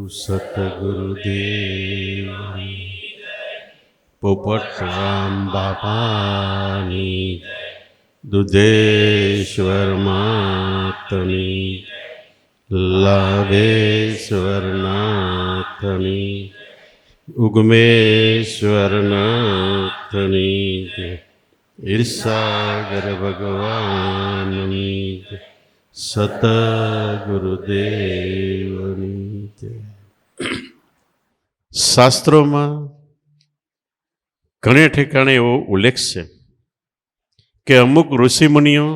સતગુરુદેવ પોપટરામ બાપાની દુધેશ્વર માતની લાભેશ્વર નાથની ઉગમેશ્વર નાથની ઈર્ષાગર ભગવાનની સતગુરુદેવની. શાસ્ત્રોમાં ઘણે ઠેકાણે એવો ઉલ્લેખ છે કે અમુક ઋષિમુનિઓ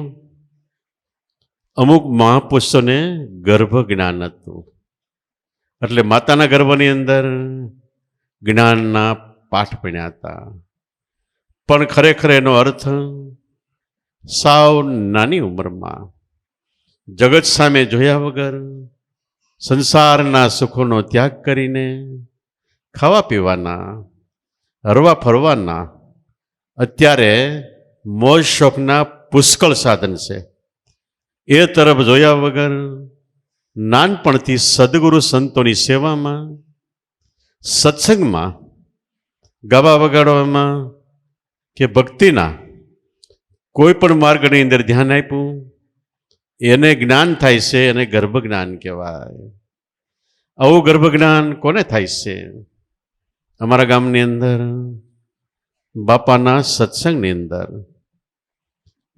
અમુક મહાપુરુષોને ગર્ભ જ્ઞાન હતું, એટલે માતાના ગર્ભની અંદર જ્ઞાનના પાઠ ભણ્યા હતા. પણ ખરેખર એનો અર્થ સાવ નાની ઉંમરમાં જગત સામે જોયા વગર સંસારના સુખોનો ત્યાગ કરીને ખાવા પીવાના, હરવા ફરવાના, અત્યારે મોજ શોખના પુષ્કળ સાધન છે, એ તરફ જોયા વગર નાનપણથી સદગુરુ સંતોની સેવામાં, સત્સંગમાં, ગાવા વગાડવામાં કે ભક્તિના કોઈ પણ માર્ગની અંદર ધ્યાન આપ્યું, એને જ્ઞાન થાય છે, એને ગર્ભ જ્ઞાન કહેવાય. આવું ગર્ભ જ્ઞાન કોને થાય છે? અમારા ગામની અંદર બાપાના સત્સંગની અંદર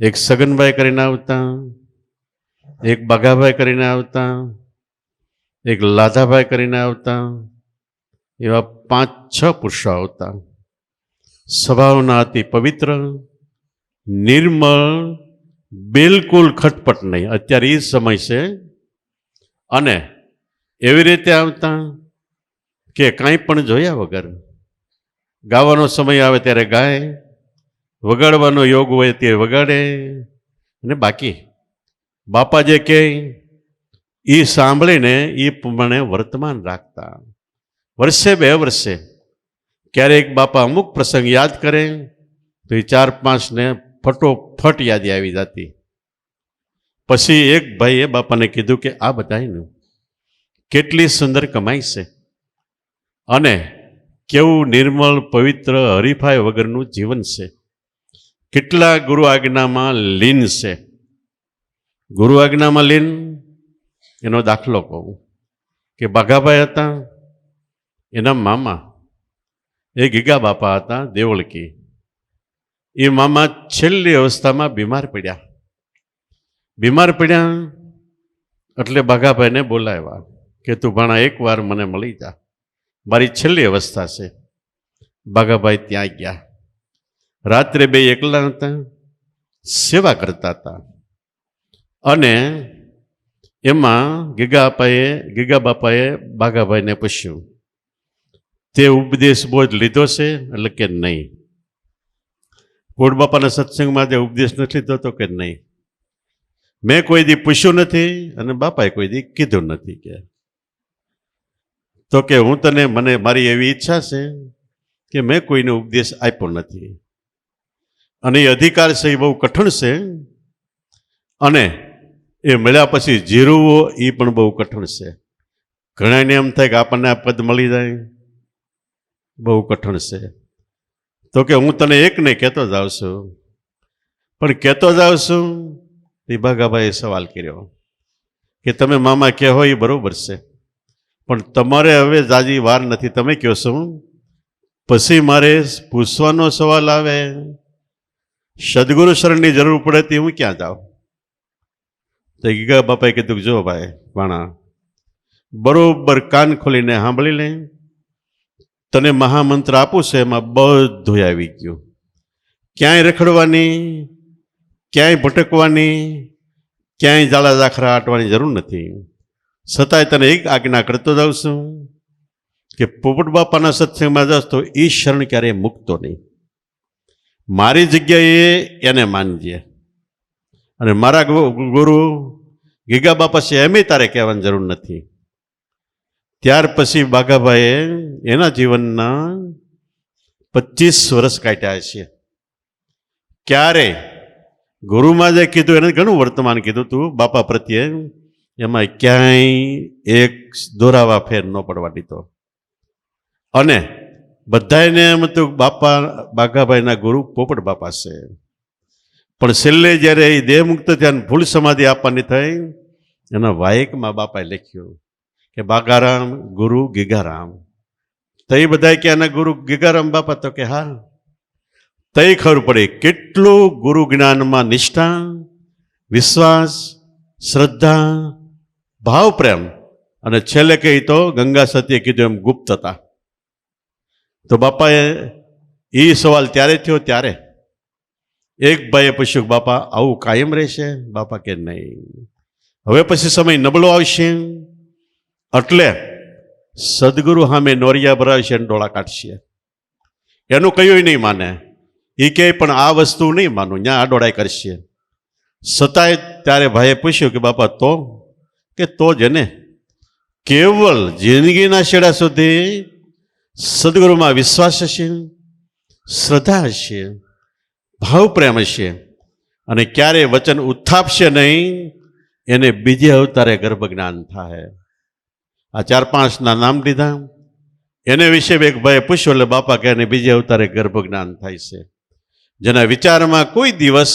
એક સગનભાઈ કરીને આવતા, એક બાઘાભાઈ કરીને આવતા, એક લાધાભાઈ કરીને આવતા, એવા 5-6 પુરુષો આવતા. સ્વભાવના અતિ પવિત્ર, નિર્મળ, બિલકુલ ખટપટ નહીં. અત્યારે એ સમય છે, અને એવી રીતે આવતા કે કાંઈ પણ જોયા વગર ગાવાનો સમય આવે ત્યારે ગાય, વગાડવાનો યોગ હોય તે વગાડે, અને બાકી બાપા જે કહે એ સાંભળીને એ પ્રમાણે વર્તમાન રાખતા. વર્ષે 2 વર્ષે ક્યારેક બાપા અમુક પ્રસંગ યાદ કરે તો એ 4-5ને ફટોફટ યાદી આવી જતી. પછી એક ભાઈએ બાપાને કીધું કે આ બધાયનું કેટલી સુંદર કમાઈ છે, અને કેવું નિર્મળ પવિત્ર હરીફાઈ વગરનું જીવન છે, કેટલા ગુરુ આજ્ઞામાં લીન છે. ગુરુ આજ્ઞામાં લીન એનો દાખલો કહું કે બાઘાભાઈ હતા, એના મામા એ ગીગા બાપા હતા દેવળકી. એ મામા છેલ્લી અવસ્થામાં બીમાર પડ્યા એટલે બાઘાભાઈને બોલાવ્યા કે તું ભાણા એકવાર મને મળી જા, મારી છેલ્લી અવસ્થા છે. બાઘાભાઈ ત્યાં ગયા. રાત્રે 2 એકલા હતા, સેવા કરતા હતા, અને એમાં ગીગા બાપાએ બાઘાભાઈને પૂછ્યું, તે ઉપદેશ બોધ લીધો છે? એટલે કે નહીં. ગોડ બાપાના સત્સંગમાં તે ઉપદેશ નથી લીધો તો કે નહીં. મેં કોઈ દી પૂછ્યું નથી અને બાપાએ કોઈ દી કીધું નથી. કે હું તને મને મારી એવી ઈચ્છા છે કે મેં કોઈને ઉપદેશ આપ્યો નથી, અને એ અધિકાર છે એ બહુ કઠણ છે, અને એ મળ્યા પછી જીરવો એ પણ બહુ કઠણ છે. ઘણાને એમ થાય કે આપણને આ પદ મળી જાય, બહુ કઠણ છે. તો કે હું તને એકને કહેતો જાઉં છું, પણ કહેતો જાઉં છું. એ બાઘાભાઈએ સવાલ કર્યો કે તમે મામા કહો એ બરોબર છે, પણ તમારે હવે જાજી વાર નથી, તમે કહો છો પછી મારે પૂછવાનો સવાલ આવે, સદગુરુ શરણની જરૂર પડે તે હું ક્યાં જાઉં? તો ગીગા બાપાએ કીધું જો ભાઈ વાણા, બરોબર કાન ખોલીને સાંભળી લે, તને મહામંત્ર આપું છે એમાં બધું આવી ગયું. ક્યાંય રખડવાની, ક્યાંય ભટકવાની, ક્યાંય જાળા ઝાખરા આટવાની જરૂર નથી. છતાંય તને એક આજ્ઞા કરતો જાઉં છું કે પોપટ બાપાના સત્સંગમાં જાસ તો એ શરણ ક્યારેય મૂકતો નહીં. મારી જગ્યાએ એને માનજે, અને મારા ગુરુ ગીગા બાપા છે એમ તારે કહેવાની જરૂર નથી. ત્યાર પછી બાઘાભાઈએ એના જીવનના 25 વર્ષ કાઢ્યા છે. ક્યારે ગુરુમાં જે કીધું એને ઘણું વર્તમાન કીધું તું બાપા પ્રત્યે, એમાં ક્યાંય એક દોરાવા ફેર ન પડવા દીધો. અને બધાને એમ હતું બાપા બાઘાભાઈના ગુરુ પોપટ બાપા છે. પણ છેલ્લે જ્યારે એ દેહ મુક્ત થયા ફૂલ સમાધિ આપવાની થઈ, એના વાયકમાં બાપાએ લખ્યું કે બાગારામ ગુરુ ગીગારામ. તો એ બધા કે આના ગુરુ ગીગારામ બાપા, તો કે હા. તઈ ખબર પડી કેટલું ગુરુ જ્ઞાનમાં નિષ્ઠા, વિશ્વાસ, શ્રદ્ધા, ભાવ, પ્રેમ, અને છેલ્લે કહી તો ગંગા સતીએ કીધું એમ ગુપ્ત હતા. તો બાપાએ એ સવાલ ત્યારે થયો. ત્યારે એક ભાઈએ પૂછ્યું, બાપા આવું કાયમ રહેશે? બાપા કે નહીં, હવે પછી સમય નબળો આવશે એટલે સદગુરુ સામે નોરિયા ભરાવશે અને ડોળા કાઢશે. એનું કયું નહીં માને. એ કહે પણ આ વસ્તુ નહીં માનું, ત્યાં આ ડોળાઈ કરશે. છતાંય ત્યારે ભાઈએ પૂછ્યું કે બાપા તો કે તો જ એને કેવલ જિંદગીના છેડા સુધી સદગુરુમાં વિશ્વાસ હશે, શ્રદ્ધા હશે, ભાવ પ્રેમ હશે, અને ક્યારેય વચન ઉત્થાપશે નહીં, એને બીજે અવતારે ગર્ભ જ્ઞાન થાય. આ 4-5 નામ લીધા. એને વિશે એક ભાઈએ પૂછ્યું એટલે બાપા કહે એને બીજે અવતારે ગર્ભ જ્ઞાન થાય છે. જેના વિચારમાં કોઈ દિવસ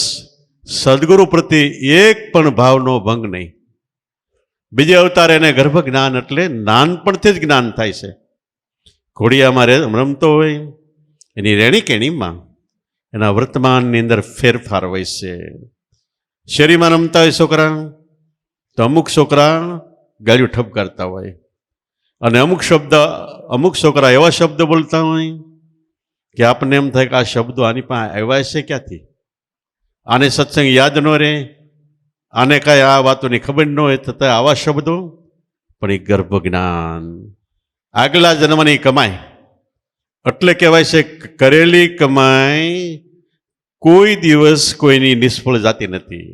સદગુરુ પ્રત્યે એક પણ ભાવનો ભંગ નહીં. બીજે અવતારે એને ગર્ભ જ્ઞાન એટલે નાનપણથી જ જ્ઞાન થાય છે. ઘોડિયામાં રમતો હોય એની રેણી કેણીમાં એના વર્તમાનની અંદર ફેરફાર હોય છે. શેરીમાં રમતા હોય છોકરા, તો અમુક છોકરા ગાળિયું ઠપકારતા હોય, અને અમુક છોકરા એવા શબ્દ બોલતા હોય કે આપણને એમ થાય કે આ શબ્દો આની પાસે આવ્યા છે ક્યાંથી? આને સત્સંગ યાદ ન રહે, આને કાંઈ આ વાતોની ખબર ન હોય, છતાં આવા શબ્દો. પણ એ ગર્ભ જ્ઞાન, આગલા જન્મની કમાઈ. એટલે કહેવાય છે કરેલી કમાઈ કોઈ દિવસ કોઈની નિષ્ફળ જાતી નથી.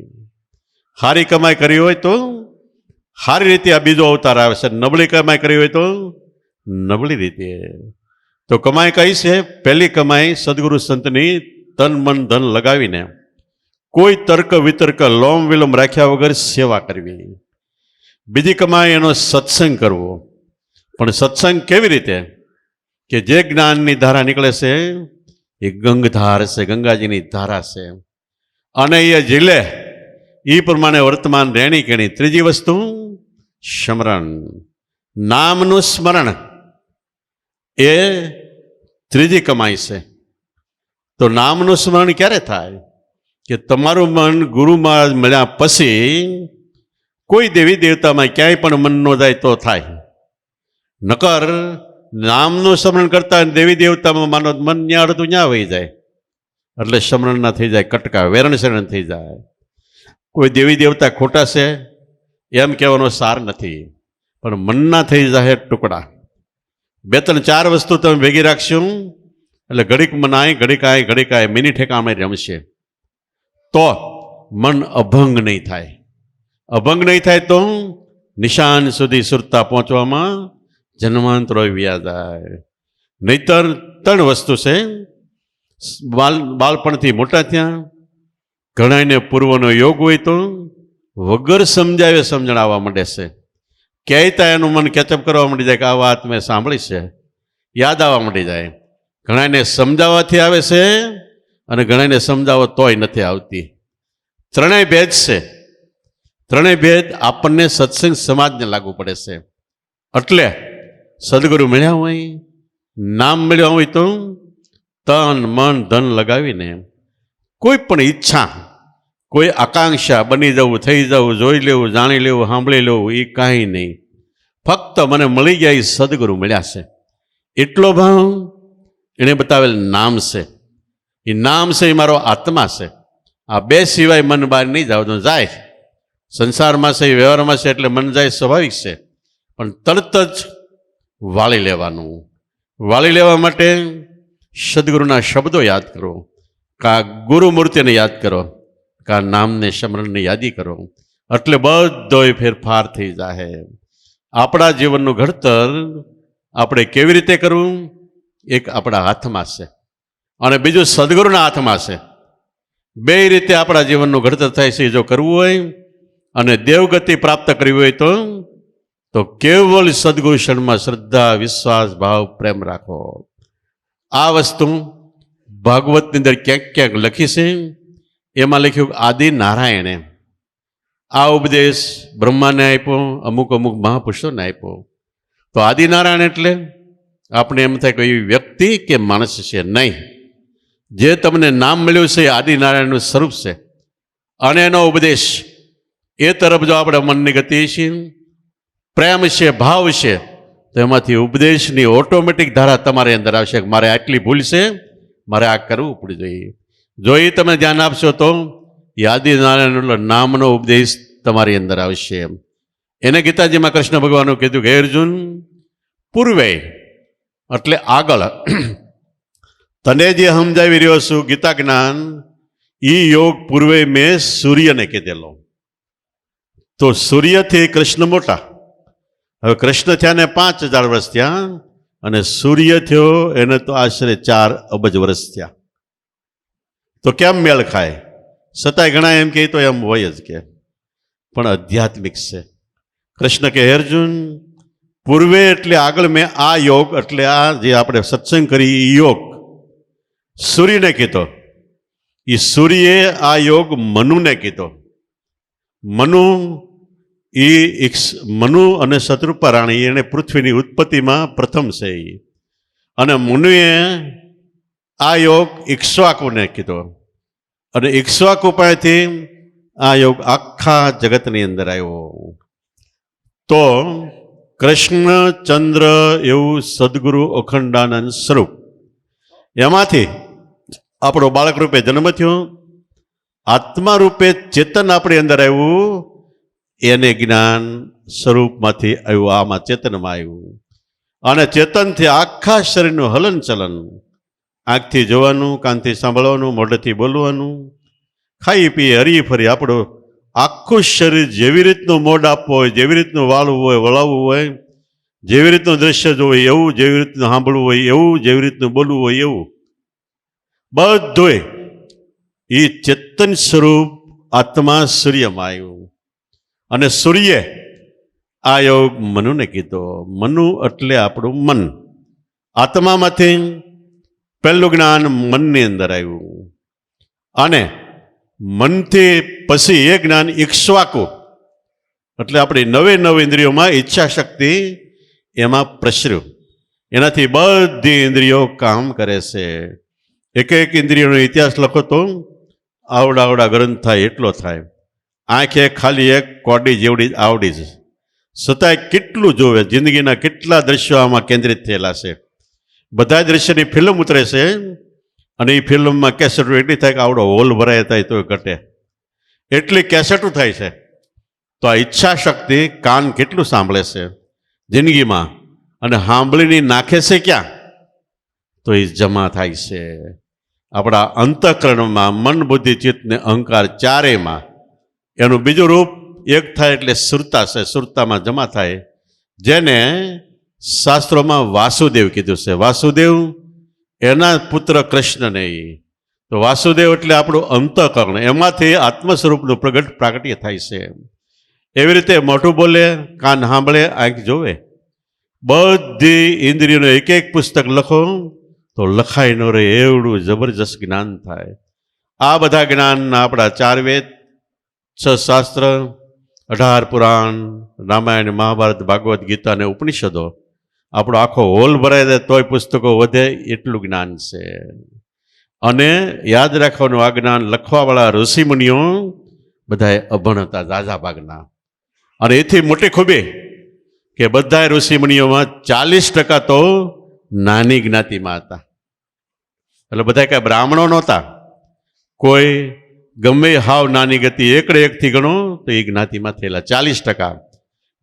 સારી કમાઈ કરી હોય તો સારી રીતે આ બીજો અવતાર આવે છે, નબળી કમાઈ કરી હોય તો નબળી રીતે. તો કમાઈ કઈ છે? પહેલી કમાઈ સદગુરુ સંતની તન મન ધન લગાવીને કોઈ તર્ક વિતર્ક લોમ વિલોમ રાખ્યા વગર સેવા કરવી. બીજી કમાઈ એનો સત્સંગ કરવો. પણ સત્સંગ કેવી રીતે? કે જે જ્ઞાનની ધારા નીકળે છે એ ગંગધાર છે, ગંગાજીની ધારા છે, અને એ ઝીલે એ પ્રમાણે વર્તમાન રહેણી કેણી. ત્રીજી વસ્તુ સ્મરણ, નામનું સ્મરણ, એ ત્રીજી કમાઈ છે. તો નામનું સ્મરણ ક્યારે થાય? કે તમારું મન ગુરુમાં મળ્યા પછી કોઈ દેવી દેવતામાં ક્યાંય પણ મન ન જાય તો થાય. નકર નામનું સ્મરણ કરતા દેવી દેવતામાં માનો મન ન્યા અડધું ન્યા વહી જાય, એટલે સ્મરણ ના થઈ જાય, કટકા વેરણ શરણ થઈ જાય. કોઈ દેવી દેવતા ખોટા છે એમ કહેવાનો સાર નથી, પણ મનના થઈ જાય ટુકડા. 2-3-4 વસ્તુ તમે ભેગી રાખશો એટલે ઘડીક મન આય, ઘડીક આય, ઘડીક આય, મિનિટ ઠેકાણે રમશે. તો મન અભંગ નહીં થાય. અભંગ નહીં થાય તો નિશાન સુધી સુરતા પહોંચવામાં જન્માંતરો વ્યા જાય. નહીતર 3 વસ્તુ છે. બાળપણથી મોટા થયા, ઘણાને પૂર્વનો યોગ હોય તો વગર સમજાવે સમજણાવવા માંડે છે. ક્યાંય એનું મન કેચઅપ કરવા માંડી જાય કે આ વાત મેં સાંભળી છે, યાદ આવવા માંડી જાય. ઘણાને સમજાવવાથી આવે છે અને ઘણાને સમજાવો તોય નથી આવતી. 3 ભેદ છે. 3 ભેદ આપણને સત્સંગ સમાજને લાગુ પડે છે. એટલે સદગુરુ મળ્યા હોય, નામ મળ્યા હોય તો તન મન ધન લગાવીને કોઈ પણ ઈચ્છા, કોઈ આકાંક્ષા, બની જવું, થઈ જવું, જોઈ લેવું, જાણી લેવું, સાંભળી લેવું, એ કાંઈ નહીં. ફક્ત મને મળી ગયા એ સદગુરુ મળ્યા છે એટલો ભાવ એણે બતાવેલ નામ છે. એ નામ છે એ મારો આત્મા છે. આ 2 સિવાય મન બહાર નહીં જાવ તો જાય. સંસારમાં છે, વ્યવહારમાં છે, એટલે મન જાય સ્વાભાવિક છે, પણ તરત જ વાળી લેવાનું. વાળી લેવા માટે સદગુરુના શબ્દો યાદ કરો, કા ગુરુમૂર્તિને યાદ કરો, કા નામને સ્મરણને યાદી કરો, એટલે બધોય ફેરફાર થઈ જાય. આપણા જીવનનું ઘડતર આપણે કેવી રીતે કરવું, એક આપણા હાથમાં છે અને બીજું સદગુરુના હાથમાં છે. 2 રીતે આપણા જીવનનું ઘડતર થાય છે. જો કરવું હોય અને દેવગતિ પ્રાપ્ત કરવી હોય તો કેવલ સદગુરુ શરણમાં શ્રદ્ધા, વિશ્વાસ, ભાવ, પ્રેમ રાખો. આ વસ્તુ ભાગવતની અંદર ક્યાંક ક્યાંક લખી છે. એમાં લખ્યું આદિ નારાયણે આ ઉપદેશ બ્રહ્માને આપ્યો, અમુક અમુક મહાપુરુષોને આપ્યો. તો આદિનારાયણ એટલે આપણે એમ થાય કે એ વ્યક્તિ કે માણસ છે, નહીં. જે તમને નામ મળ્યું છે એ આદિનારાયણનું સ્વરૂપ છે. અને એનો ઉપદેશ એ તરફ જો આપણે મનની ગતિ છે, પ્રેમ છે, ભાવ છે, તો એમાંથી ઉપદેશની ઓટોમેટિક ધારા તમારી અંદર આવશે કે મારે આટલી ભૂલ છે, મારે આ કરવું પડે જોઈએ. જો એ તમે ધ્યાન આપશો તો એ આદિનારાયણ નામનો ઉપદેશ તમારી અંદર આવશે. એને ગીતાજીમાં કૃષ્ણ ભગવાને કીધું કે હે અર્જુન, પૂર્વે એટલે આગળ તને જે સમજાવી રહ્યો છું ગીતા જ્ઞાન, એ યોગ પૂર્વે મેં સૂર્યને કીધેલો. તો સૂર્યથી કૃષ્ણ મોટા. હવે કૃષ્ણ થયા ને 5000 વર્ષ થયા, અને સૂર્ય થયો એને તો આશરે 4 અબજ વર્ષ થયા. તો કેમ મેળ ખાય? છતાંય ઘણા એમ કહે તો એમ હોય જ કે, પણ આધ્યાત્મિક છે. કૃષ્ણ કે હે અર્જુન, પૂર્વે એટલે આગળ મેં આ યોગ એટલે આ જે આપણે સત્સંગ કરી એ યોગ સૂર્યને કીધો. એ સૂર્યે આ યોગ મનુને કીધો. મનુ અને શત્રુપા રાણી એને પૃથ્વીની ઉત્પત્તિમાં પ્રથમ છે. અને મુનિએ આ યોગ ઇક્ષ્વાકુને કીધો. અને ઇક્ષ્વાકુ પાસેથી આ યોગ આખા જગતની અંદર આવ્યો. તો કૃષ્ણ ચંદ્ર એવું સદગુરુ અખંડાનંદ સ્વરૂપ, એમાંથી આપણો બાળક રૂપે જન્મ થયો, આત્મા રૂપે ચેતન આપણી અંદર આવ્યું, એને જ્ઞાન સ્વરૂપમાંથી આવ્યું, આમાં ચેતનમાં આવ્યું. અને ચેતનથી આખા શરીરનું હલન ચલન, આંખથી જોવાનું, કાનથી સાંભળવાનું, મોઢેથી બોલવાનું, ખાઈ પી હરી ફરી આપણું આખું શરીર જેવી રીતનું મોઢ આપવું હોય, જેવી રીતનું વાળવું હોય, વળાવવું હોય, જેવી રીતનું દ્રશ્ય જોવું એવું, જેવી રીતનું સાંભળવું હોય એવું, જેવી રીતનું બોલવું હોય એવું, બધું એ ચેતન સ્વરૂપ આત્મા સૂર્યમાં આવ્યું. અને સૂર્ય આ યોગ મનુને કીધો. મનુ એટલે આપણું મન. આત્મામાંથી પહેલું જ્ઞાન મનની અંદર આવ્યું, અને મનથી પછી એ જ્ઞાન ઇક્ષ્વાકુ એટલે આપણી નવ ઇન્દ્રિયોમાં ઈચ્છા શક્તિ એમાં પ્રસર્યું. એનાથી બધી ઇન્દ્રિયો કામ કરે છે. એક એક ઇન્દ્રિયોનો ઇતિહાસ લખો તો આવડા ગ્રંથ થાય એટલો થાય. આંખે ખાલી એક કોડી જેવડી આવડી જ, છતાંય કેટલું જોવે, જિંદગીના કેટલા દ્રશ્યો આમાં કેન્દ્રિત થયેલા છે. બધા દ્રશ્યની ફિલ્મ ઉતરે છે, અને એ ફિલ્મમાં કેસેટો એટલી થાય કે આવડો હોલ ભરાય થાય તો ઘટે, એટલી કેસેટો થાય છે. તો આ ઈચ્છા શક્તિ કાન કેટલું સાંભળે છે જિંદગીમાં, અને સાંભળીને નાખે છે ક્યાં? તો એ જમા થાય છે આપણા અંતઃકરણમાં, મન, બુદ્ધિ, ચિત્ત ને અહંકાર ચારેયમાં. એનું બીજું રૂપ એક થાય એટલે સુરતા છે, સુરતામાં જમા થાય, જેને શાસ્ત્રોમાં વાસુદેવ કીધું છે. વાસુદેવ એના પુત્ર કૃષ્ણને. તો વાસુદેવ એટલે આપણું અંતઃકરણ, એમાંથી આત્મ સ્વરૂપનું પ્રાગટ્ય થાય છે. એવી રીતે મોઢું બોલે, કાન સાંભળે, આંખ જોવે, બધી ઇન્દ્રિયોનું એક એક પુસ્તક લખો તો લખાઈ ન રહે એવડું જબરજસ્ત જ્ઞાન થાય. આ બધા જ્ઞાનના આપણા 4 વેદ, 6 શાસ્ત્ર, 18 પુરાણ, રામાયણ, મહાભારત, ભાગવત ગીતા અને ઉપનિષદો, આપણો આખો હોલ ભરાય જાય તોય પુસ્તકો વધે એટલું જ્ઞાન છે. અને યાદ રાખવાનું, આ જ્ઞાન લખવાવાળા ઋષિમુનિઓ બધાએ અભણ હતા, ઝાઝા ભાગના. અને એથી મોટી ખૂબી કે બધા ઋષિમુનિઓમાં 40% તો નાની જ્ઞાતિમાં હતા. એટલે બધા કાંઈ બ્રાહ્મણો નહોતા. કોઈ ગમે હાવ નાની ગતિ, એકડે એકથી ગણો તો એ જ્ઞાતિમાં થયેલા 40%.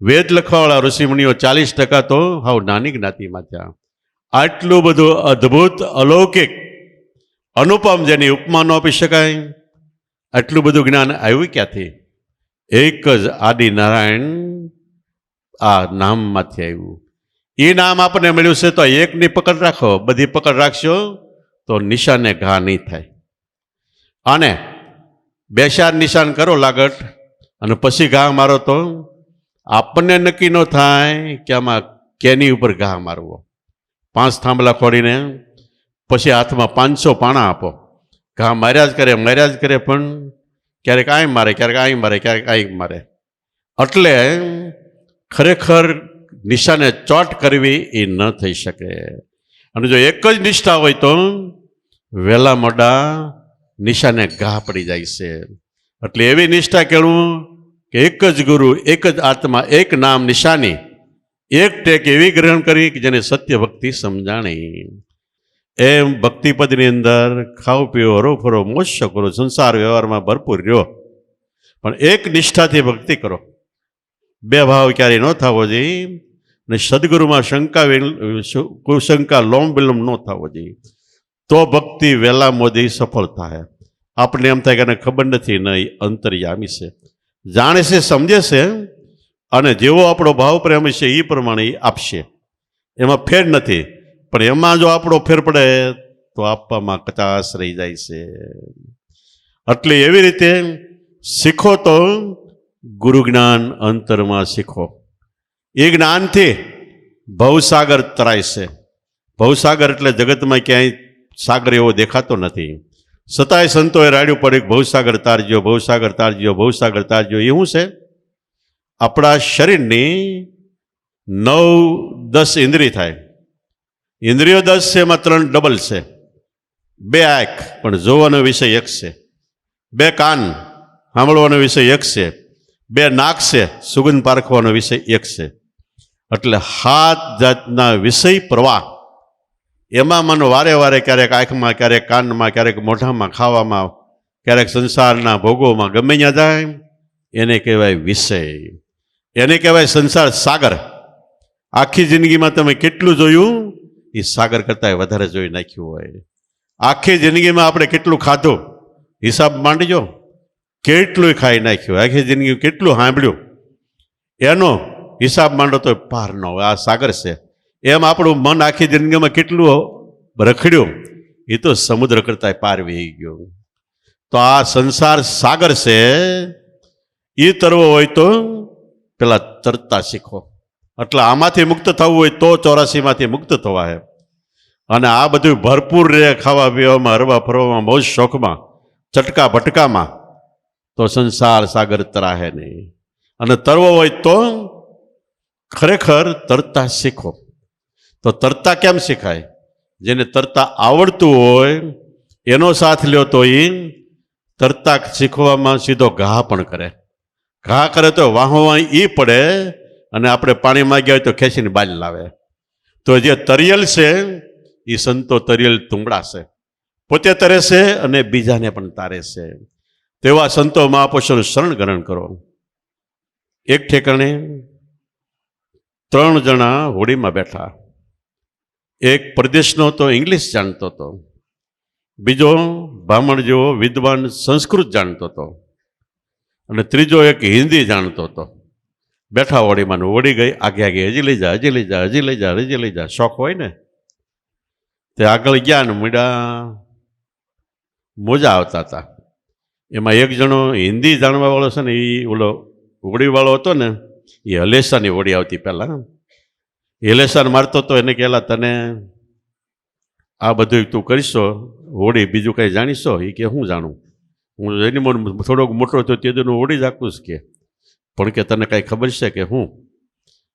વેદ લખવાવાળા ઋષિમુનિઓ 40% તો હાવ નાની જ્ઞાતિમાં થયા. આટલું બધું અદ્ભુત, અલૌકિક, અનુપમ, જેની ઉપમા ન આપી શકાય, આટલું બધું જ્ઞાન આવ્યું ક્યાંથી? એક જ આદિનારાયણ આ નામમાંથી આવ્યું. એ નામ આપણને મળ્યું છે તો એકની પકડ રાખો, બધી પકડ રાખશો તો નિશાને ઘા નહીં થાય. અને 2-4 નિશાન કરો લાગટ, અને પછી ઘા મારો તો આપણને નક્કી ન થાય કે આમાં કેની ઉપર ઘા મારવો. 5 થાંભલા ખોડીને પછી હાથમાં 500 પાણા આપો, ઘા માર્યા જ કરે, પણ ક્યારેક આઈ મારે, ક્યારેક આઈ મારે, ક્યારેક આઈ મારે. એટલે ખરેખર નિશાને ચોટ કરવી એ ન થઈ શકે. અને જો એક જ નિષ્ઠા હોય તો વહેલા મોડા નિશાને ઘા પડી જાય છે. એટલે એવી નિષ્ઠા કેળવું કે એક જ ગુરુ, એક જ આત્મા, એક નામ નિશાની, એક ટેક એવી ગ્રહણ કરી કે જેને સત્ય ભક્તિ સમજાણી. એમ ભક્તિપદની અંદર ખાઓ પીઓ, હરો ફરો, મોજ કરો, સંસાર વ્યવહારમાં ભરપૂર રહ્યો, પણ એક નિષ્ઠાથી ભક્તિ કરો. બે ભાવ ક્યારેય ન થવો જોઈએ, ને સદગુરુમાં કુશંકા લોમ વિલંબ ન થવો જોઈએ. તો ભક્તિ વહેલા મોદી સફળ થાય. આપણને એમ થાય કે એને ખબર નથી, નહીં અંતર્યામી છે, જાણે છે, સમજે છે, અને જેવો આપણો ભાવ પ્રેમ છે એ પ્રમાણે આપશે, એમાં ફેર નથી. પણ એમાં જો આપણો ફેર પડે તો આપવામાં કચાશ રહી જાય છે. એટલે એવી રીતે શીખો તો ગુરુ જ્ઞાન અંતરમાં શીખો. એ જ્ઞાનથી ભવસાગર તરાય છે. ભવસાગર એટલે જગતમાં ક્યાંય સાગર એવો દેખાતો નથી, છતાંય સંતોએ રાડ્યું પડ્યું ભવસાગર તારજો, ભવસાગર તારજો, ભવસાગર તારજો. એ શું છે? આપણા શરીરની 9-10 ઇન્દ્રિય થાય. ઇન્દ્રિયો 10 છે, એમાં 3 ડબલ છે. 2 આંખ પણ જોવાનો વિષય એક છે, 2 કાન સાંભળવાનો વિષય એક છે, 2 નાક છે સુગંધ પારખવાનો વિષય એક છે. એટલે 7 જાતના વિષય પ્રવાહ એમાં મન વારે વારે ક્યારેક આંખમાં, ક્યારેક કાનમાં, ક્યારેક મોઢામાં, ખાવામાં, ક્યારેક સંસારના ભોગોમાં ગમે ત્યાં જાય. એને કહેવાય વિષય, એને કહેવાય સંસાર સાગર. આખી જિંદગીમાં તમે કેટલું જોયું એ સાગર કરતાં વધારે જોઈ નાખ્યું હોય. આખી જિંદગીમાં આપણે કેટલું ખાધું હિસાબ માંડજો, કેટલું ખાઈ નાખ્યું. આખી જિંદગી કેટલું સાંભળ્યું એનો હિસાબ માંડો તો પાર ન હોય. આ સાગર છે. એમ આપણું મન આખી જિંદગીમાં કેટલું રખડ્યું એ તો સમુદ્ર કરતાં પાર વહી ગયો. તો આ સંસાર સાગર છે, એ તરવો હોય તો પેલા તરતા શીખો. એટલે આમાંથી મુક્ત થવું હોય તો 84માંથી મુક્ત થવા હે. અને આ બધું ભરપૂર રહે ખાવા પીવામાં, હરવા ફરવામાં, મોજ શોખમાં, ચટકા ભટકામાં, તો સંસાર સાગર તરાહે નહીં. અને તરવો હોય તો ખરેખર તરતા શીખો. તો તરતા કેમ શીખાય? જેને તરતા આવડતું હોય એનો સાથ લ્યો તો એ તરતા શીખવામાં સીધો ઘા પણ કરે. ઘા કરે તો વાહવા એ પડે, અને આપણે પાણી માંગ્યા હોય તો ખેંચીને બાજ લાવે. તો જે તરિયલ છે એ સંતો તરિયલ તુંબડાશે, પોતે તરે છે અને બીજાને પણ તારે છે. તેવા સંતો મહાપુરુષોનું શરણ ગ્રહણ કરો. એક ઠેકાણે 3 જણા હોડીમાં બેઠા. એક પરદેશનો તો ઇંગ્લિશ જાણતો હતો, બીજો બ્રાહ્મણ જેવો વિદ્વાન સંસ્કૃત જાણતો હતો, અને ત્રીજો એક હિન્દી જાણતો હતો. બેઠા હોડીમાં, હોડી ગઈ આગે આગે, હજી લઈ જા, હજી લઈ જા, હજી લઈ જા, હજી લઈ જા. શોખ હોય ને તે આગળ ગયા ને મીડા મોજા આવતા હતા. એમાં એક જણો હિન્દી જાણવા વાળો છે ને, એ ઓલો હોડીવાળો હતો ને, એ હલેસાની હોડી આવતી પહેલાં. હલેસાને મારતો હતો. એને કહેલા તને આ બધું તું કરીશો હોડી, બીજું કંઈ જાણીશો? એ કે હું જાણું, હું એની મન થોડોક મોટો થયો તેનું હોડી જ આખું જ કે. પણ કે તને કાંઈ ખબર છે કે હું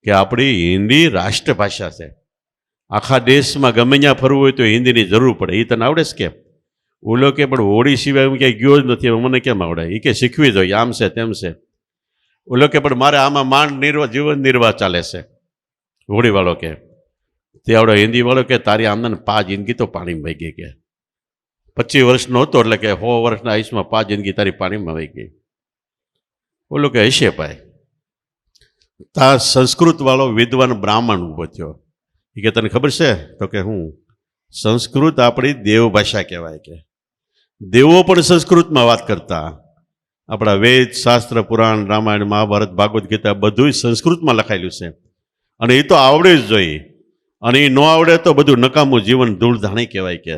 કે આપણી હિન્દી રાષ્ટ્રભાષા છે. આખા દેશમાં ગમે ત્યાં ફરવું હોય તો હિન્દીની જરૂર પડે. એ તને આવડે છે કે? ઓલો કે પણ હોડી સિવાય હું ક્યાંય ગયો જ નથી, મને કેમ આવડે? એ કે શીખવી જોઈએ, આમ છે તેમ છે. ઓલો કે પણ મારે આમાં માંડ જીવન નિર્વાહ ચાલે છે. હોડીવાળો કે તે આવડે. હિન્દીવાળો કે તારી આમદાન 5 જિંદગી તો પાણીમાં વહી ગઈ કે 25 વર્ષનો હતો, એટલે કે 100 વર્ષના આયુષમાં 5 જિંદગી તારી પાણીમાં વહી ગઈ. ઓલો કે હશે ભાઈ. તા સંસ્કૃતવાળો વિદ્વાન બ્રાહ્મણ ઊભો થયો. એ કે તને ખબર છે? તો કે હું સંસ્કૃત આપણી દેવ ભાષા કહેવાય. કે દેવો પણ સંસ્કૃતમાં વાત કરતા. આપણા વેદ, શાસ્ત્ર, પુરાણ, રામાયણ, મહાભારત, ભાગવત ગીતા બધું સંસ્કૃતમાં લખાયેલું છે. અને એ તો આવડે જ જોઈએ. અને એ ન આવડે તો બધું નકામું જીવન ધૂળધાણી કહેવાય. કે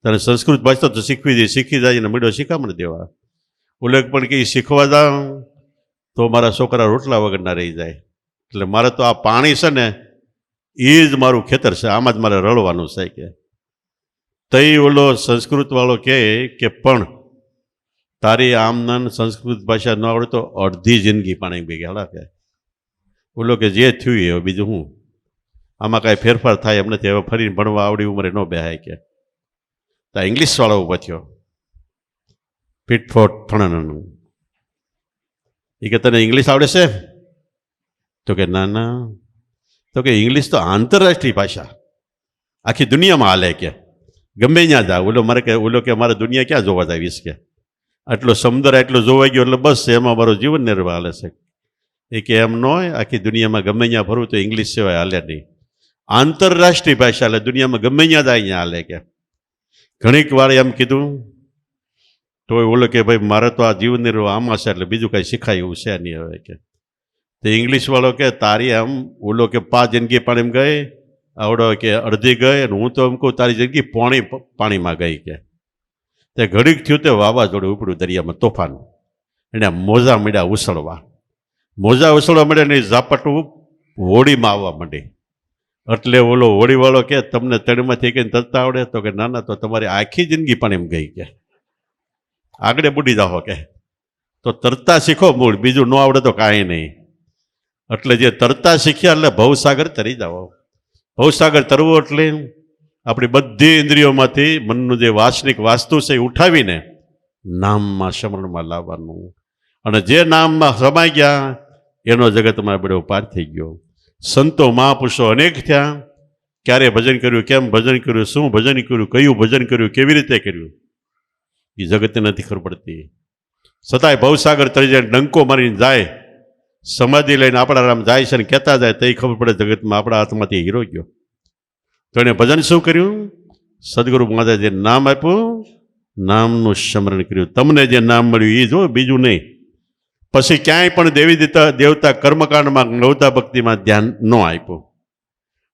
તને સંસ્કૃત ભાષા તો શીખવી દે, શીખી જાય ને મીડો શીખામણ દેવા. ઓલે પણ કે શીખવા જાઉં તો મારા છોકરા રોટલા વગરના રહી જાય. એટલે મારે તો આ પાણી છે ને એ જ મારું ખેતર છે, આમાં જ મારે રળવાનું છે કે. તઈ ઓલો સંસ્કૃતવાળો કહે કે પણ તારી આમનાન સંસ્કૃત ભાષા ન આવડે તો અડધી જિંદગી પાણી ભેગી હાલા કે. ઓલો કે જે થયું હવે બીજું હું, આમાં કાંઈ ફેરફાર થાય એમ નથી, હવે ફરીને ભણવા આવડી ઉંમરે ન બેહાય કે. તો ઇંગ્લિશવાળો ઊભો થયો, પીટફોટ ફણનનું. એ કે તને ઇંગ્લિશ આવડે છે? તો કે ના ના. તો કે ઇંગ્લિશ તો આંતરરાષ્ટ્રીય ભાષા, આખી દુનિયામાં હાલે કે, ગમે ત્યાં જા. ઓલો કે મારે દુનિયા ક્યાં જોવા જાવીશ કે, આટલો સમુદ્ર આટલો જોવાઈ ગયો એટલે બસ એમાં મારો જીવન નિર્વાહ હાલે છે. એ કે એમ ન હોય, આખી દુનિયામાં ગમે ત્યાં ફરવું તો ઇંગ્લિશ સિવાય હાલે નહીં. આંતરરાષ્ટ્રીય ભાષા એટલે દુનિયામાં ગમે ત્યાં જાય અહીંયા હાલે કે. ઘણીક વાર એમ કીધું તો ઓલો કે ભાઈ મારે તો આ જીવન નિર્વાહ આમાં છે એટલે બીજું કાંઈ શીખાય એવું છે નહીં હવે કે. તો ઇંગ્લિશવાળો કે તારી આમ, ઓલો કે 5 જિંદગી પાણીમાં ગઈ, આવડો કે અડધી ગઈ, અને હું તો એમ કહું તારી જિંદગી પાણીમાં ગઈ કે. તે ઘડીક થયું તે વાવાઝોડું ઉપડ્યું દરિયામાં, તોફાન. એને મોજા મળ્યા ઉછળવા, મોજા ઉછળવા મળ્યા ને ઝાપટું હોડીમાં આવવા માંડી. એટલે ઓલો હોડીવાળો કે તમને તળમાંથી કઈ તરતા આવડે? તો કે ના ના, તો તમારી આખી જિંદગી પાણીમાં ગઈ કે, આગળ બુડી જાઓ કે. તો તરતા શીખો મૂળ, બીજું ન આવડે તો કાંઈ નહીં. એટલે જે તરતા શીખ્યા એટલે ભવસાગર તરી જાઓ. ભવસાગર તરવું એટલે આપણી બધી ઇન્દ્રિયોમાંથી મનનું જે વાસનિક વાસ્તુ છે એ ઉઠાવીને નામમાં સ્મરણમાં લાવવાનું. અને જે નામમાં સમાઈ ગયા એનો જગતમાં બધો પાર થઈ ગયો. સંતો મહાપુરુષો અનેક થયા. ક્યારે ભજન કર્યું, કેમ ભજન કર્યું, શું ભજન કર્યું, કયું ભજન કર્યું, કેવી રીતે કર્યું, એ જગતને નથી ખબર પડતી. છતાંય ભવસાગર તરી જાય, ડંકો મારીને જાય, સમાધિ લઈને આપણા રામ જાય છે ને કહેતા જાય તો એ ખબર પડે જગતમાં આપણા હાથમાંથી હીરો ગયો. તો એને ભજન શું કર્યું? સદગુરુ મહારાજે જે નામ આપ્યું, નામનું સ્મરણ કર્યું. તમને જે નામ મળ્યું એ જો, બીજું નહીં. પછી ક્યાંય પણ દેવી દેવતા કર્મકાંડમાં નવતા ભક્તિમાં ધ્યાન ન આપ્યું,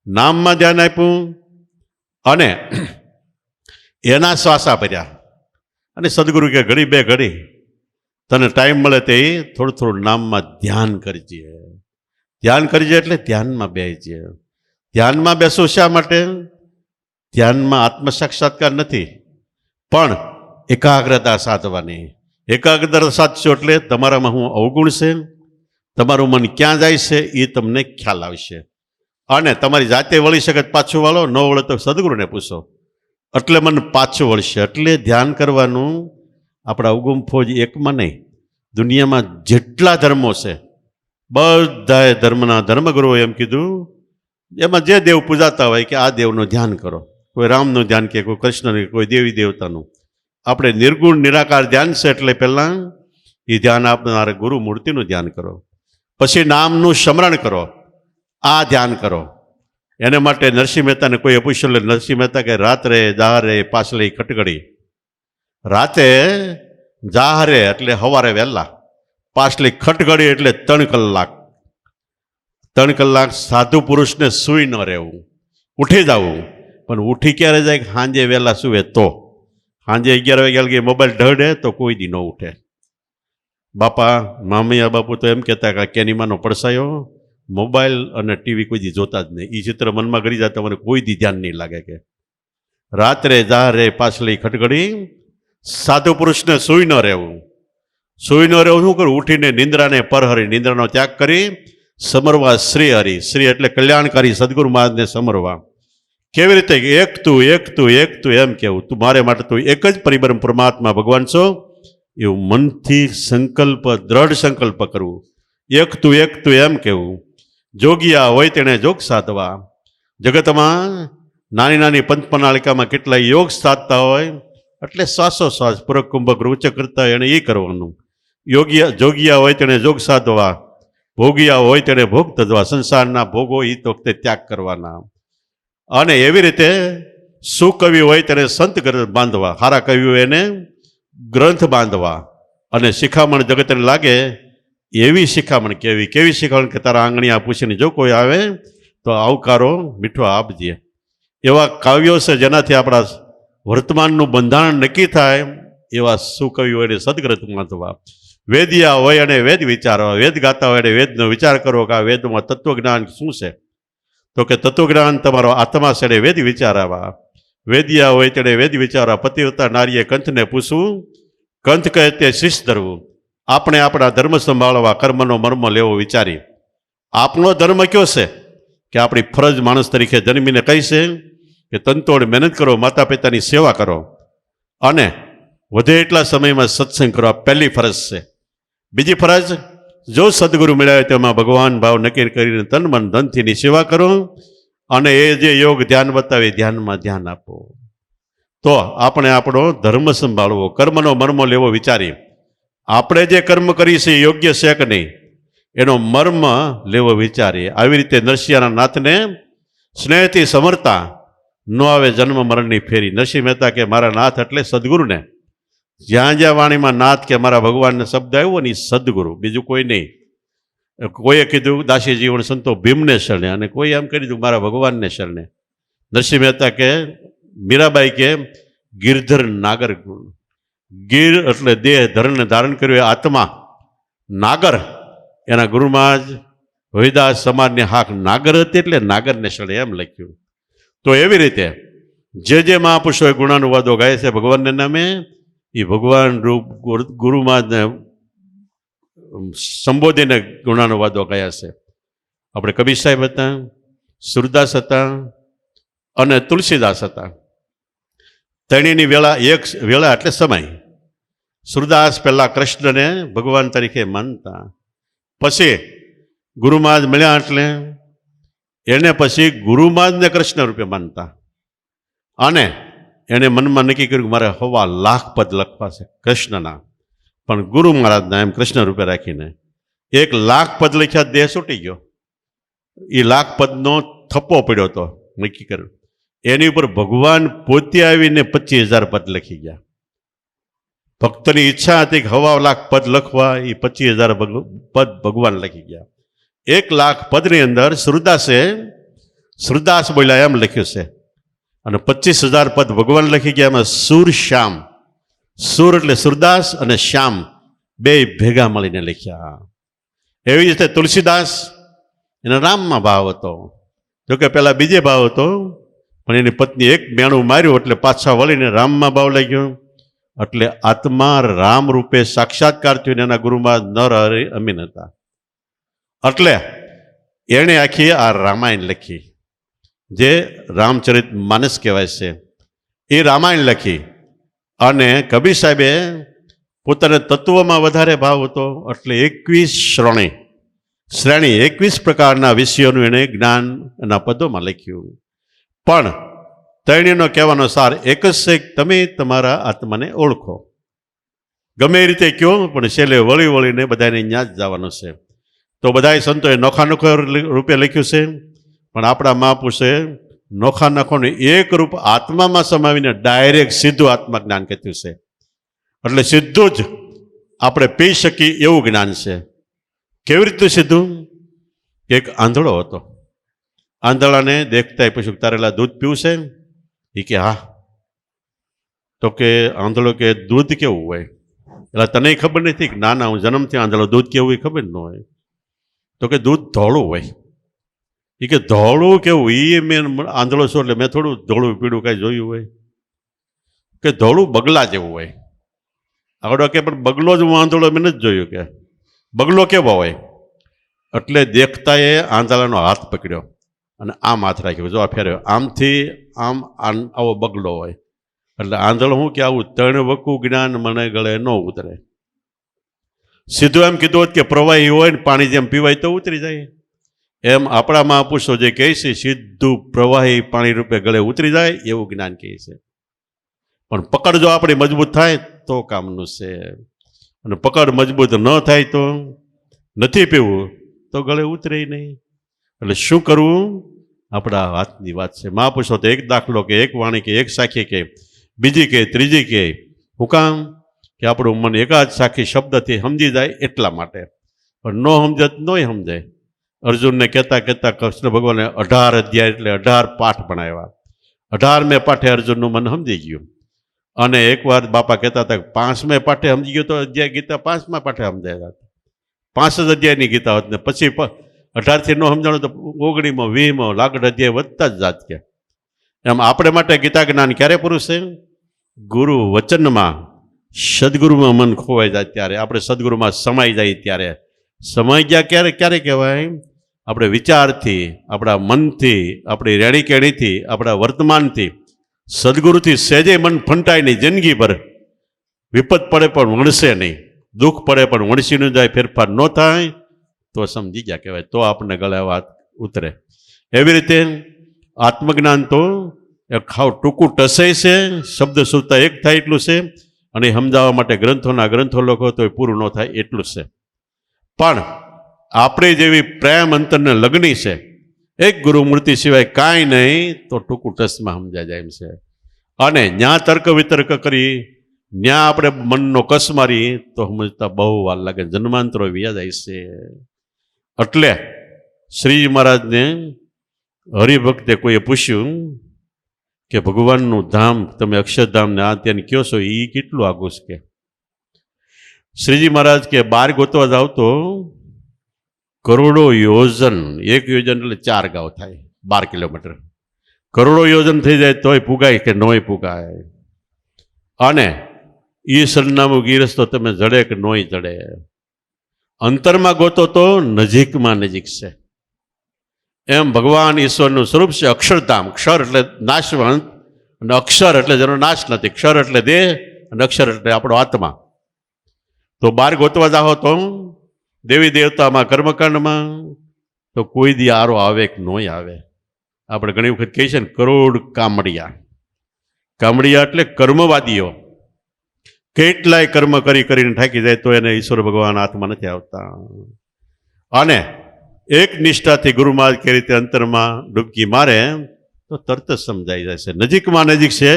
નામમાં ધ્યાન આપ્યું. અને એના શ્વાસા ભર્યા. અને સદગુરુ કે ઘડી બે ઘડી તને ટાઈમ મળે તે થોડું થોડું નામમાં ધ્યાન કરજે. ધ્યાન કરજે એટલે ધ્યાનમાં બેસજે. ધ્યાનમાં બેસવું શા માટે? ધ્યાનમાં આત્મ સાક્ષાત્કાર નથી, પણ એકાગ્રતા સાધવાની. એકાગ્રતા સાધશો એટલે તમારામાં હું અવગુણ છે, તમારું મન ક્યાં જાય છે એ તમને ખ્યાલ આવશે. અને તમારી જાતે વળી શકે પાછું વાળો, ન વળે તો સદગુરુને પૂછો, એટલે મન પાછું વળશે. એટલે ધ્યાન કરવાનું. આપણા અવગુણ ફોજ એકમાં નહીં, દુનિયામાં જેટલા ધર્મો છે બધાએ ધર્મના ધર્મગુરુઓ એમ કીધું, એમાં જે દેવ પૂજાતા હોય કે આ દેવનું ધ્યાન કરો. કોઈ રામનું ધ્યાન કે કોઈ કૃષ્ણનું, કોઈ દેવી દેવતાનું. આપણે નિર્ગુણ નિરાકાર ધ્યાન છે એટલે પહેલાં એ ધ્યાન આપનાર ગુરુ મૂર્તિનું ધ્યાન કરો, પછી નામનું સ્મરણ કરો, આ ધ્યાન કરો. એને માટે નરસિંહ મહેતાને કોઈ પૂછ્યું, નરસિંહ મહેતા કે રાત્રે જાહરે પાછલી ખટકડી. રાતે જાહરે એટલે સવારે વહેલા, પાછલી ખટકડી એટલે 3 કલાક. 3 કલાક સાધુ પુરુષને સૂઈ ન રહેવું, ઉઠી જવું. પણ ઉઠી ક્યારે જાય? સાંજે વહેલા સૂવે તો. સાંજે 11 વાગ્યા લગી મોબાઈલ ઢળે તો કોઈ દી ન ઉઠે. બાપા મામૈયા બાપુ તો એમ કહેતા કે કેનીમાનો પડસાયો મોબાઈલ અને ટીવી કોઈ દી જોતા જ નહીં. એ ચિત્ર મનમાં કરી જાય તમારે કોઈ દી ધ્યાન નહીં લાગે કે રાત્રે જાહરે પાછલી ખટકડી. સાધુ પુરુષને સૂઈ ન રહેવું. સૂઈ ન રહેવું શું કરું? ઉઠીને નિંદ્રાને પરહરી, નિંદ્રાનો ત્યાગ કરી સમરવા શ્રી હરિ. શ્રી એટલે કલ્યાણકારી સદગુરુ મહારાજને સમરવા. કેવી રીતે? એક તું એક તું એક તું એમ કેવું. તું મારે માટે તું એક જ પરિબ્રહ્મ પરમાત્મા ભગવાન છો એવું મનથી સંકલ્પ, દ્રઢ સંકલ્પ કરવું. એક તું એમ કેવું. જોગિયા હોય તેણે જોગ સાધવા. જગતમાં નાની નાની પંચપ્રણાલિકામાં કેટલાય યોગ સાધતા હોય, એટલે શ્વાસોશ્વાસ પૂરક કુંભક ઉચ્ચ કરતા એને એ કરવાનું. જોગિયા હોય તેણે જોગ સાધવા, ભોગિયા હોય તેણે ભોગ તજવા. સંસારના ભોગો એ તો વખતે ત્યાગ કરવાના. અને એવી રીતે સુકવિ હોય તેને સંત ગ્રંથ બાંધવા, સારા કવિઓ એને ગ્રંથ બાંધવા. અને શિખામણ જગતને લાગે એવી શિખામણ કેવી. કેવી શિખામણ કે તારા આંગણિયા પૂછીને જો કોઈ આવે તો આવકારો મીઠો આપજે. એવા કાવ્યો છે જેનાથી આપણા વર્તમાનનું બંધારણ નક્કી થાય. એવા સુકવિઓ એને સદગ્રંથ બાંધવા. વેદિયા હોય અને વેદ વિચારો, વેદ ગાતા હોય અને વેદનો વિચાર કરો કે આ વેદમાં તત્વજ્ઞાન શું છે. તો કે તત્વજ્ઞાન તમારો આત્મા છે, વેદ વિચારાવા. વેદિયા હોય તેણે વેદ વિચારવા. પતિવ્રતા નારીએ કંથને પૂછવું, કંથ કહે તે શીશ ધરવું. આપણે આપણા ધર્મ સંભાળવા કર્મનો મર્મ લેવો વિચારી. આપણો ધર્મ કયો છે કે આપણી ફરજ માણસ તરીકે જન્મીને કઈ છે કે તનતોડ મહેનત કરો, માતા પિતાની સેવા કરો અને વધે એટલા સમયમાં સત્સંગ કરો. આ પહેલી ફરજ છે. બીજી ફરજ, જો સદગુરુ મળ્યા હોય તેમાં ભગવાન ભાવ નક્કી કરીને તન મન ધનથીની સેવા કરો અને એ જે યોગ ધ્યાન બતાવે ધ્યાનમાં ધ્યાન આપો. તો આપણે આપણો ધર્મ સંભાળવો, કર્મનો મર્મ લેવો વિચારી. આપણે જે કર્મ કરી છે યોગ્ય છે કે નહીં એનો મર્મ લેવો વિચારીએ. આવી રીતે નરસિંહના નાથને સ્નેહથી સમરતા ન આવે જન્મ મરણની ફેરી. નરસિંહ મહેતા કે મારા નાથ એટલે સદગુરુને. જ્યાં જ્યાં વાણીમાં નાથ કે મારા ભગવાનનો શબ્દ આવ્યો ને સદગુરુ, બીજું કોઈ નહીં. કોઈએ કીધું દાસી જીવન સંતો ભીમને શરણે અને કોઈ એમ કરી દીધું મારા ભગવાનને શરણે. નરસિંહ મહેતા કે મીરાબાઈ કે ગિરધર નાગર ગુણ. ગીર એટલે દેહ ધરણને ધારણ કર્યું એ આત્મા. નાગર એના ગુરુમાં જ હરિદાસ સમાજની હાક નાગર હતી એટલે નાગરને શરણે એમ લખ્યું. તો એવી રીતે જે મહાપુરુષોએ ગુણાનુવાદો ગાય છે ભગવાનને નામે એ ભગવાન રૂપ ગુરુમાં સંબોધીને ગુણાનુવાદો ગયા છે. આપણે કબીર સાહેબ હતા, સુરદાસ હતા અને તુલસીદાસ હતા. ત્રણેયની વેળા એક વેળા એટલે સમય. સુરદાસ પહેલા કૃષ્ણને ભગવાન તરીકે માનતા, પછી ગુરુમાં જ મળ્યા એટલે એને પછી ગુરુમાં જ ને કૃષ્ણ રૂપે માનતા અને એને મનમાં નક્કી કર્યું કે મારે 1.25 લાખ પદ લખવા છે કૃષ્ણના, પણ ગુરુ મહારાજના એમ કૃષ્ણ રૂપે રાખીને 1 લાખ પદ લખ્યા, દેહ છૂટી ગયો. એ 1 લાખ પદનો થપ્પો પડ્યો હતો નક્કી કર્યું. એની ઉપર ભગવાન પોતે આવીને 25,000 પદ લખી ગયા. ભક્તની ઈચ્છા હતી કે 1.25 લાખ પદ લખવા, એ 25,000 પદ ભગવાન લખી ગયા. 1 લાખ પદની અંદર સુરદાસ બોલ્યા એમ લખ્યું છે અને 25,000 પદ ભગવાન લખી ગયા. એમાં સુર શ્યામ, સુર એટલે સુરદાસ અને શ્યામ બે ભેગા મળીને લખ્યા. એવી રીતે તુલસીદાસ એને રામમાં ભાવ હતો, જોકે પેલા બીજે ભાવ હતો પણ એની પત્ની એક મેણું માર્યું એટલે પાછા વળીને રામમાં ભાવ લાગ્યો. એટલે આત્મા રામ રૂપે સાક્ષાત્કાર થયો. એના ગુરુમાં નર હરિ અમીન હતા. એટલે એણે આખી આ રામાયણ લખી જે રામચરિત માનસ કહેવાય છે. એ રામાયણ લખી અને કબીર સાહેબે પોતાના તત્વમાં વધારે ભાવ હતો એટલે 21 શ્રેણી 21 પ્રકારના વિષયોનું એણે જ્ઞાન એના પદોમાં લખ્યું. પણ ત્રણેયનો કહેવાનો સાર એક જ છે, તમે તમારા આત્માને ઓળખો. ગમે એ રીતે કહો પણ છેલ્લે વળી વળીને બધાને ત્યાં જ જવાનું છે. તો બધા સંતોએ નોખા રૂપે લખ્યું છે, પણ આપણા મહાપુરુષે નોખા નખોને એક રૂપ આત્મામાં સમાવીને ડાયરેક્ટ સીધું આત્મા જ્ઞાન કહેતું છે. એટલે સીધું જ આપણે પી શકીએ એવું જ્ઞાન છે. કેવી રીતે સીધું? એક આંધળો હતો. આંધળાને દેખતા પૂછ્યું તારેલા દૂધ પીવું છે? એ કે હા. તો કે આંધળો કે દૂધ કેવું હોય? એટલે તને ખબર નથી કે ના હું જન્મથી આંધળો, દૂધ કેવું એ ખબર ન હોય. તો કે દૂધ ધોળું હોય. એ કે ધોળું કેવું? એ મેં આંધળો છું એટલે મેં થોડું ધોળું પીળું કાંઈ જોયું હોય. કે ધોળું બગલા જેવું હોય. આવડો કે પણ બગલો જ હું આંધળો મેં નથી જોયું. કે બગલો કેવો હોય? એટલે દેખતા એ આંધળાનો હાથ પકડ્યો અને આમ હાથ રાખ્યો, જો આ ફેરવ્યો, આમથી આમ આવો બગલો હોય. એટલે આંધળો હું કે આવું 3 વકું જ્ઞાન મને ગળે ન ઉતરે. સીધું એમ કીધું હોત કે પ્રવાહી હોય ને પાણી જેમ પીવાય તો ઉતરી જાય. એમ આપણા મહાપુરુષો જે કહે છે સીધું પ્રવાહી પાણી રૂપે ગળે ઉતરી જાય એવું જ્ઞાન કહે છે. પણ પકડ જો આપણી મજબૂત થાય તો કામનું છે, અને પકડ મજબૂત ન થાય તો નથી પીવું તો ગળે ઉતરે નહીં. એટલે શું કરવું? આપણા હાથની વાત છે. મહાપુરુષો તો એક દાખલો કે એક વાણી કે એક સાખી કે બીજી કે ત્રીજી કે, હું કામ કે આપણું મન એકાદ સાખી શબ્દથી સમજી જાય એટલા માટે. પણ ન સમજત નોય સમજાય. અર્જુનને કહેતા કૃષ્ણ ભગવાને 18 અધ્યાય એટલે 18 પાઠ ભણાવ્યા. 18મેં પાઠે અર્જુનનું મન સમજી ગયું અને એકવાર બાપા કહેતા હતા કે 5મે પાઠે સમજી ગયો તો અધ્યાય ગીતા 5મા પાઠે સમજાય, 5 જ અધ્યાયની ગીતા હોત ને પછી 18થી ન સમજાણું તો 19માં 20માં લાગડ અધ્યાય વધતા જ જાત કે. એમ આપણે માટે ગીતા જ્ઞાન ક્યારે પૂરું છે? ગુરુ વચનમાં સદગુરુમાં મન ખોવાઈ જાય ત્યારે, આપણે સદગુરુમાં સમાઈ જાય ત્યારે. સમાઈ ગયા ક્યારે ક્યારે કહેવાય? આપણે વિચારથી, આપણા મનથી, આપણી રેણી કેણીથી, આપણા વર્તમાનથી સદગુરુથી સહેજે મન ફંટાય નહીં, જિંદગી ભર વિપત પડે પણ વણશે નહીં, દુઃખ પડે પણ વણસી ન જાય, ફેરફાર ન થાય તો સમજી ગયા કહેવાય, તો આપણને ગળે વાત ઉતરે. એવી રીતે આત્મજ્ઞાન તો ખાવ ટૂંકું ટસાય છે, શબ્દ સુરતા એક થાય એટલું છે, અને સમજાવવા માટે ગ્રંથો લખો તો પૂરું ન થાય એટલું છે. પણ આપણે જેવી પ્રેમ અંતરને લગ્ની છે, એક ગુરુમૂર્તિ સિવાય કાંઈ નહીં, તો ટૂંકું ટસમાં સમજાય જાય એમ છે. અને ન્યા તર્ક વિતર્ક કરી, ન્યા આપણે મનનો કસ મારી તો સમજતા બહુ વાર લાગે, જન્માંતરો વ્યા જાય છે. એટલે શ્રીજી મહારાજને હરિભક્તે કોઈએ પૂછ્યું કે ભગવાનનું ધામ, તમે અક્ષરધામને આ ત્યાં કયો છો, એ કેટલું આગું છે? શ્રીજી મહારાજ કે 12 ગોતવા જાવ તો કરોડો યોજન, એક યોજન એટલે 4 ગાંવ થાય, 12 કિલોમીટર. કરોડો યોજન થઈ જાય તોય પુગાય કે નોય પુગાય. અને એ સરનામું ગીરસ તો તમે જડે કે નોય જડે. અંતરમાં ગોતો તો નજીકમાં નજીક છે. એમ ભગવાન ઈશ્વરનું સ્વરૂપ છે અક્ષરધામ. ક્ષર એટલે નાશવંત અને અક્ષર એટલે જેનો નાશ નથી. ક્ષર એટલે દેહ અને અક્ષર એટલે આપણો આત્મા. તો 12 ગોતવા જાઓ તો દેવી દેવતામાં, કર્મકાંડમાં તો કોઈ દી આરો આવે કે નોય આવે. આપણે ઘણી વખત કહીએ છીએ ને, કરોડ કામડિયા. કામડિયા એટલે કર્મવાદીઓ. કેટલાય કર્મ કરીને થાકી જાય તો એને ઈશ્વર ભગવાન હાથમાં નથી આવતા. અને એક નિષ્ઠાથી ગુરુ મહારાજ કે રીતે અંતરમાં ડૂબકી મારે તો તરત જ સમજાઈ જાય છે. નજીકમાં નજીક છે,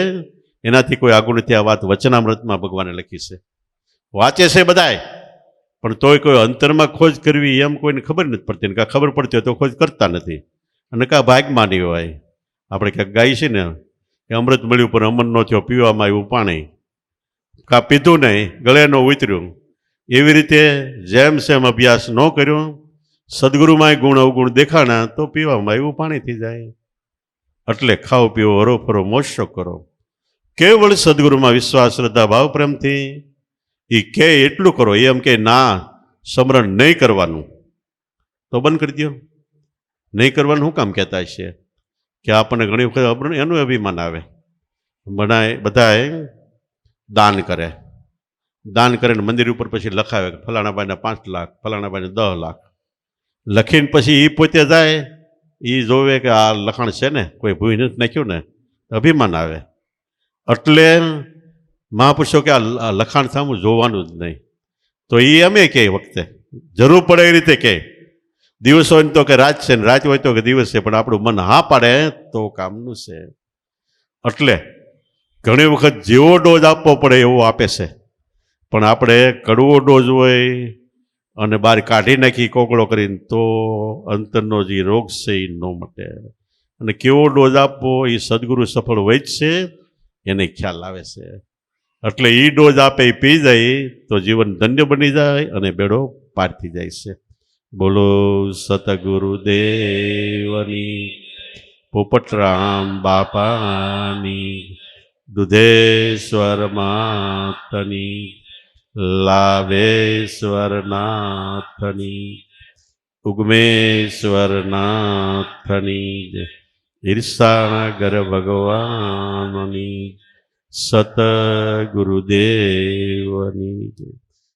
એનાથી કોઈ આગળ નથી. આ વાત વચનામૃતમાં ભગવાને લખી છે. વાંચે છે બધાય, પણ તોય કોઈ અંતરમાં ખોજ કરવી એમ કોઈને ખબર નથી પડતી. કાં ખબર પડતી હોય તો ખોજ કરતા નથી, અને કાં ભાગમાં નહીં હોય. આપણે ક્યાંક ગાઈ છે ને, એ અમૃત મળ્યું પણ અમન ન થયો, પીવામાં આવ્યું પાણી, કાં પીધું નહીં, ગળે ન ઉતર્યું. એવી રીતે જેમ સેમ અભ્યાસ ન કર્યો, સદગુરુમાં ગુણ અવગુણ દેખાણા તો પીવામાં આવ્યું પાણી થઈ જાય. એટલે ખાઓ પીવો, હરો ફરો, મોજ શોખ કરો. કેવળ સદગુરુમાં વિશ્વાસ, શ્રદ્ધા, ભાવ, પ્રેમથી એ કે એટલું કરો. એમ કે ના સ્મરણ નહીં કરવાનું તો બંધ કરી દો. નહીં કરવાનું શું કામ કહેતા છે કે આપણને ઘણી વખત એનું અભિમાન આવે. બધાએ દાન કરે, દાન કરે ને મંદિર ઉપર પછી લખાવે કે ફલાણા ભાઈને 5 લાખ, ફલાણા ભાઈને 10 લાખ લખીને પછી એ પોતે જાય, એ જોવે કે આ લખાણ છે ને, કોઈ ભૂઈ નથી નાખ્યું ને, અભિમાન આવે. એટલે મહાપુરુષો કે આ લખાણ સામું જોવાનું જ નહીં. તો એ અમે કહે વખતે જરૂર પડે એ રીતે કહે. દિવસ હોય તો કે રાત છે, ને રાત હોય તો કે દિવસ છે, પણ આપણું મન હા પાડે તો કામનું છે. એટલે ઘણી વખત જેવો ડોઝ આપવો પડે એવો આપે છે, પણ આપણે કડવો ડોઝ હોય અને બહાર કાઢી નાખી કોકડો કરીને તો અંતરનો જે રોગ છે એ ન મટે. અને કેવો ડોઝ આપવો એ સદગુરુ સફળ હોય જ છે, એને ખ્યાલ આવે છે. એટલે એ ડોઝ આપે એ પી જાય તો જીવન ધન્ય બની જાય અને બેડો પાર થઈ જાય છે. બોલો સતગુરુદેવની, પોપટરામ બાપાની, દુધેશ્વર માતની, લાભેશ્વર નાથની, ઉગમેશ્વર નાથની, ઈર્ષાનગર ભગવાનની, સતગુરુદેવની.